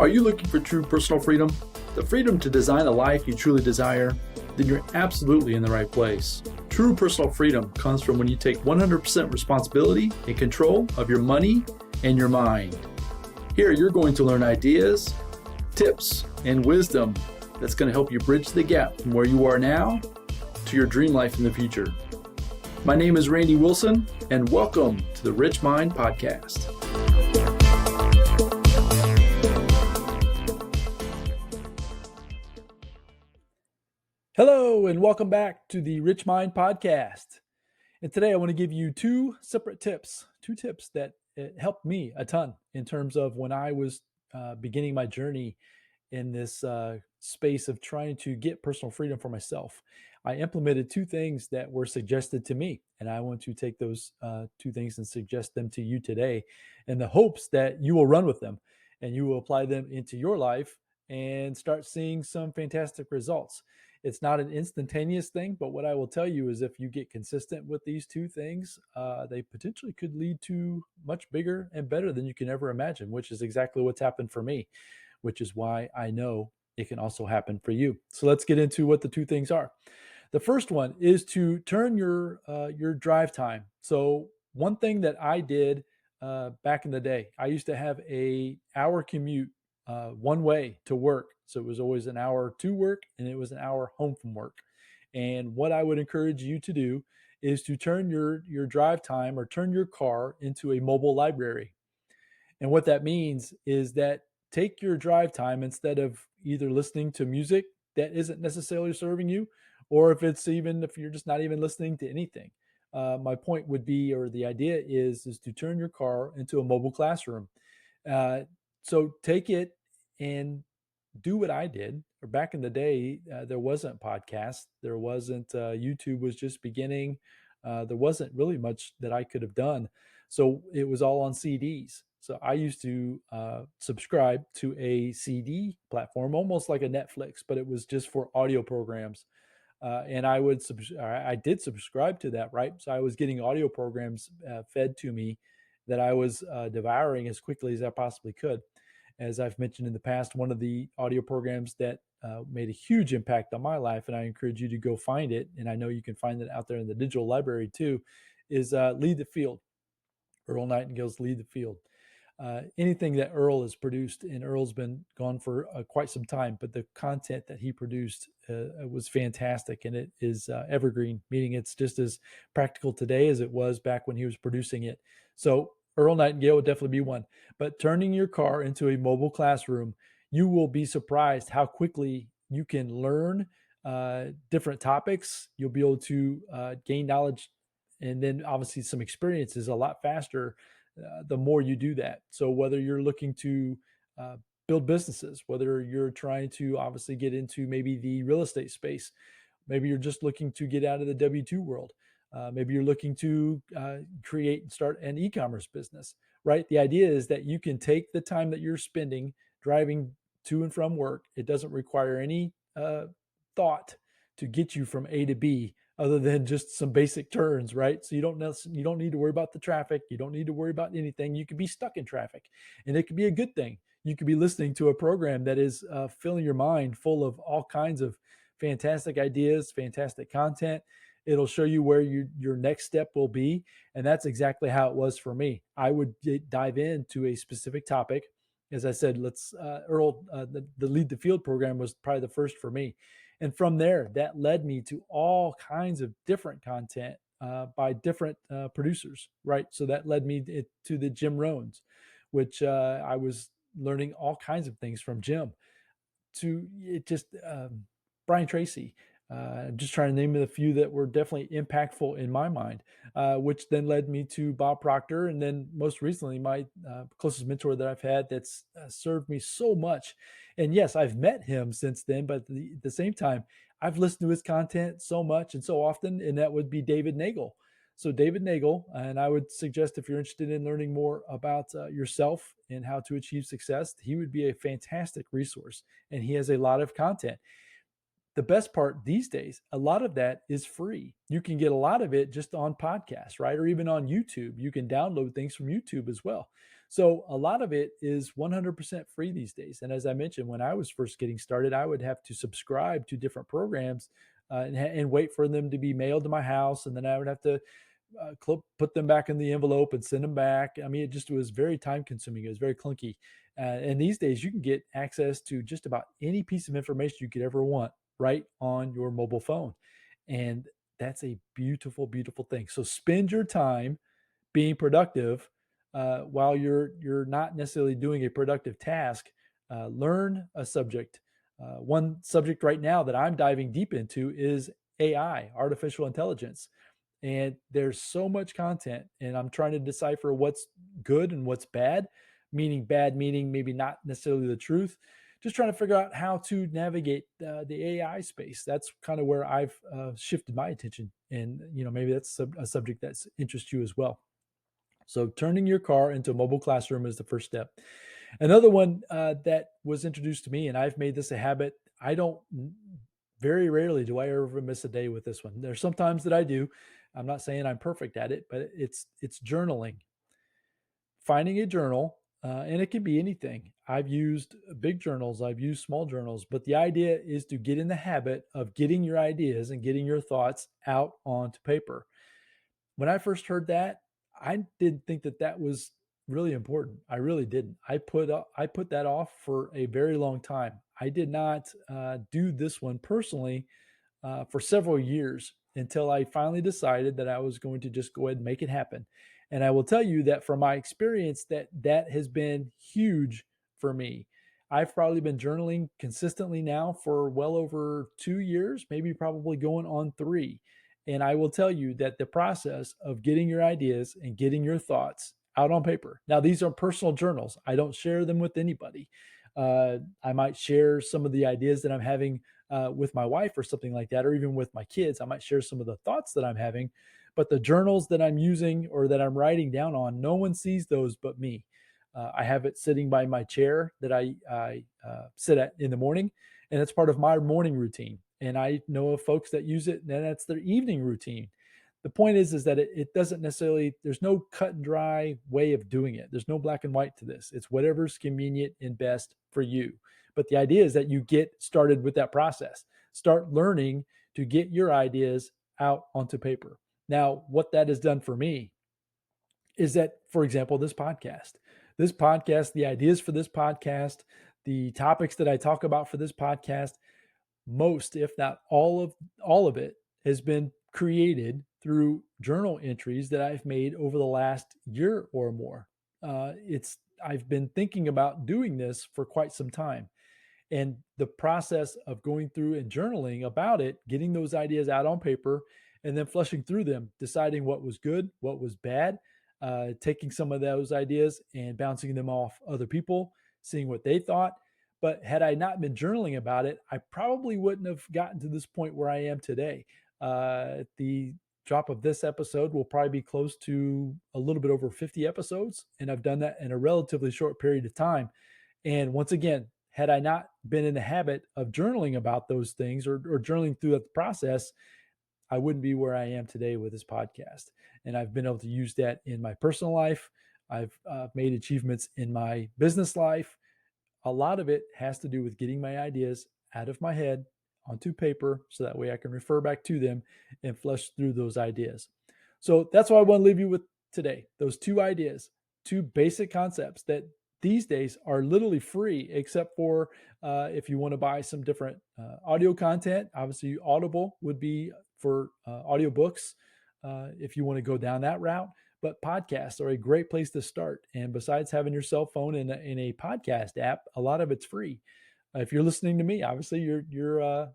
Are you looking for true personal freedom? The freedom to design a life you truly desire? Then you're absolutely in the right place. True personal freedom comes from when you take 100% responsibility and control of your money and your mind. Here, you're going to learn ideas, tips, and wisdom that's going to help you bridge the gap from where you are now to your dream life in the future. My name is Randy Wilson, and welcome to the Rich Mind Podcast. Hello, and welcome back to the Rich Mind Podcast. And today I want to give you two tips that helped me a ton in terms of when I was beginning my journey in this space of trying to get personal freedom for myself. I implemented two things that were suggested to me, and I want to take those two things and suggest them to you today in the hopes that you will run with them and you will apply them into your life and start seeing some fantastic results. It's not an instantaneous thing, but what I will tell you is if you get consistent with these two things, they potentially could lead to much bigger and better than you can ever imagine, which is exactly what's happened for me, which is why I know it can also happen for you. So let's get into what the two things are. The first one is to turn your drive time. So one thing that I did back in the day, I used to have an hour commute one way to work. So it was always an hour to work and it was an hour home from work. And what I would encourage you to do is to turn your drive time or turn your car into a mobile library. And what that means is that take your drive time instead of either listening to music that isn't necessarily serving you, or if you're just not even listening to anything. My point would be, or the idea is to turn your car into a mobile classroom. So take it and do what I did. Or back in the day, there wasn't podcasts. There wasn't, YouTube was just beginning. There wasn't really much that I could have done. So it was all on CDs. So I used to subscribe to a CD platform, almost like a Netflix, but it was just for audio programs. And I did subscribe to that, right? So I was getting audio programs fed to me that I was devouring as quickly as I possibly could. As I've mentioned in the past, one of the audio programs that made a huge impact on my life, and I encourage you to go find it, and I know you can find it out there in the digital library too, is Lead the Field. Earl Nightingale's Lead the Field. Anything that Earl has produced, and Earl's been gone for quite some time, but the content that he produced was fantastic, and it is evergreen, meaning it's just as practical today as it was back when he was producing it. So Earl Nightingale would definitely be one. But turning your car into a mobile classroom, you will be surprised how quickly you can learn different topics. You'll be able to gain knowledge and then obviously some experiences a lot faster the more you do that. So whether you're looking to build businesses, whether you're trying to obviously get into maybe the real estate space, maybe you're just looking to get out of the W-2 world. Maybe you're looking to create and start an e-commerce business, right? The idea is that you can take the time that you're spending driving to and from work. It doesn't require any thought to get you from A to B other than just some basic turns, right? So you don't need to worry about the traffic. You don't need to worry about anything. You could be stuck in traffic, and it could be a good thing. You could be listening to a program that is filling your mind full of all kinds of fantastic ideas, fantastic content. It'll show you where your next step will be. And that's exactly how it was for me. I would dive into a specific topic. As I said, Earl, the Lead the Field program was probably the first for me. And from there, that led me to all kinds of different content by different producers, right? So that led me to the Jim Rohns, which I was learning all kinds of things from Jim, to Brian Tracy. Just trying to name a few that were definitely impactful in my mind, which then led me to Bob Proctor. And then most recently, my closest mentor that I've had that's served me so much. And yes, I've met him since then, but at the same time, I've listened to his content so much and so often, and that would be David Nagel. So David Nagel, and I would suggest if you're interested in learning more about yourself and how to achieve success, he would be a fantastic resource. And he has a lot of content. The best part these days, a lot of that is free. You can get a lot of it just on podcasts, right? Or even on YouTube. You can download things from YouTube as well. So a lot of it is 100% free these days. And as I mentioned, when I was first getting started, I would have to subscribe to different programs and wait for them to be mailed to my house. And then I would have to put them back in the envelope and send them back. I mean, it just was very time consuming. It was very clunky. And these days, you can get access to just about any piece of information you could ever want right on your mobile phone. And that's a beautiful, beautiful thing. So spend your time being productive while you're not necessarily doing a productive task. Learn a subject. One subject right now that I'm diving deep into is AI, artificial intelligence. And there's so much content, and I'm trying to decipher what's good and what's bad, meaning bad, meaning maybe not necessarily the truth. Just trying to figure out how to navigate the AI space. That's kind of where I've shifted my attention, and maybe that's a subject that interests you as well. So turning your car into a mobile classroom is the first step. Another one that was introduced to me, and I've made this a habit. I don't very rarely do I ever miss a day with this one. There's sometimes that I do. I'm not saying I'm perfect at it, but it's journaling. Finding a journal, and it can be anything. I've used big journals, I've used small journals, but the idea is to get in the habit of getting your ideas and getting your thoughts out onto paper. When I first heard that, I didn't think that that was really important. I really didn't. I put that off for a very long time. I did not do this one personally for several years until I finally decided that I was going to just go ahead and make it happen. And I will tell you that from my experience, that has been huge for me. I've probably been journaling consistently now for well over 2 years, maybe probably going on 3. And I will tell you that the process of getting your ideas and getting your thoughts out on paper. Now, these are personal journals. I don't share them with anybody. I might share some of the ideas that I'm having with my wife or something like that, or even with my kids. I might share some of the thoughts that I'm having, but the journals that I'm using or that I'm writing down on, no one sees those but me. I have it sitting by my chair that I sit at in the morning, and it's part of my morning routine. And I know of folks that use it, and that's their evening routine. The point is that it doesn't necessarily, there's no cut and dry way of doing it. There's no black and white to this. It's whatever's convenient and best for you. But the idea is that you get started with that process. Start learning to get your ideas out onto paper. Now, what that has done for me is that, for example, this podcast, the ideas for this podcast, the topics that I talk about for this podcast, most, if not all of it, has been created through journal entries that I've made over the last year or more. I've been thinking about doing this for quite some time. And the process of going through and journaling about it, getting those ideas out on paper, and then flushing through them, deciding what was good, what was bad, taking some of those ideas and bouncing them off other people, seeing what they thought. But had I not been journaling about it, I probably wouldn't have gotten to this point where I am today. At the drop of this episode, will probably be close to a little bit over 50 episodes. And I've done that in a relatively short period of time. And once again, had I not been in the habit of journaling about those things or journaling through the process, I wouldn't be where I am today with this podcast. And I've been able to use that in my personal life. I've made achievements in my business life. A lot of it has to do with getting my ideas out of my head onto paper so that way I can refer back to them and flush through those ideas. So that's what I want to leave you with today. Those 2 ideas, 2 basic concepts that these days are literally free, except for if you want to buy some different audio content. Obviously, Audible would be for audiobooks if you want to go down that route. But podcasts are a great place to start. And besides having your cell phone in a podcast app, a lot of it's free. If you're listening to me, obviously you're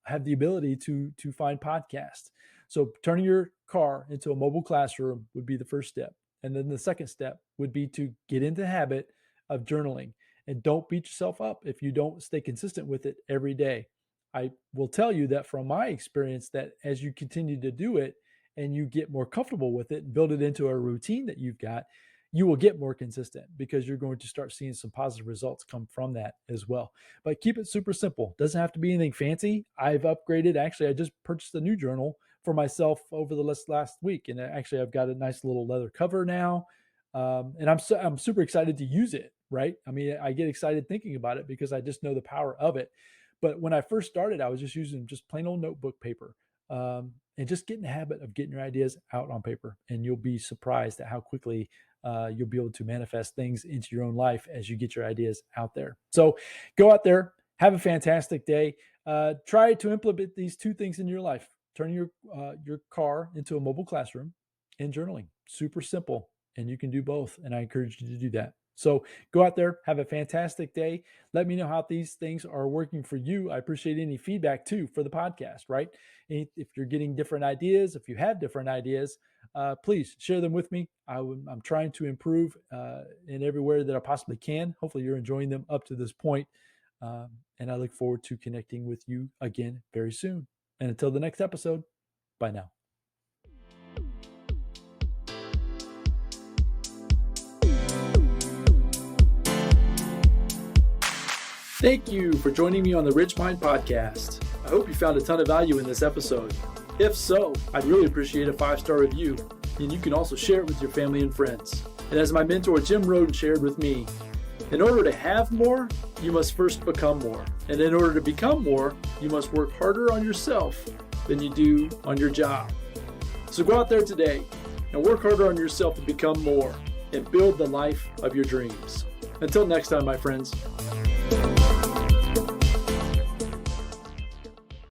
have the ability to find podcasts. So turning your car into a mobile classroom would be the first step. And then the second step would be to get into the habit of journaling. And don't beat yourself up if you don't stay consistent with it every day. I will tell you that from my experience that as you continue to do it and you get more comfortable with it and build it into a routine that you've got, you will get more consistent because you're going to start seeing some positive results come from that as well. But keep it super simple. Doesn't have to be anything fancy. I've upgraded. Actually, I just purchased a new journal for myself over the last week. And actually, I've got a nice little leather cover now. And I'm super excited to use it, right? I mean, I get excited thinking about it because I just know the power of it. But when I first started, I was just using just plain old notebook paper, and just get in the habit of getting your ideas out on paper. And you'll be surprised at how quickly you'll be able to manifest things into your own life as you get your ideas out there. So go out there, have a fantastic day. Try to implement these two things in your life. Turn your car into a mobile classroom and journaling. Super simple, and you can do both. And I encourage you to do that. So go out there, have a fantastic day. Let me know how these things are working for you. I appreciate any feedback too for the podcast, right? If you're getting different ideas, if you have different ideas, please share them with me. I'm trying to improve in everywhere that I possibly can. Hopefully you're enjoying them up to this point. And I look forward to connecting with you again very soon. And until the next episode, bye now. Thank you for joining me on the Rich Mind Podcast. I hope you found a ton of value in this episode. If so, I'd really appreciate a 5-star review, and you can also share it with your family and friends. And as my mentor Jim Rohn shared with me, in order to have more, you must first become more. And in order to become more, you must work harder on yourself than you do on your job. So go out there today and work harder on yourself to become more and build the life of your dreams. Until next time, my friends.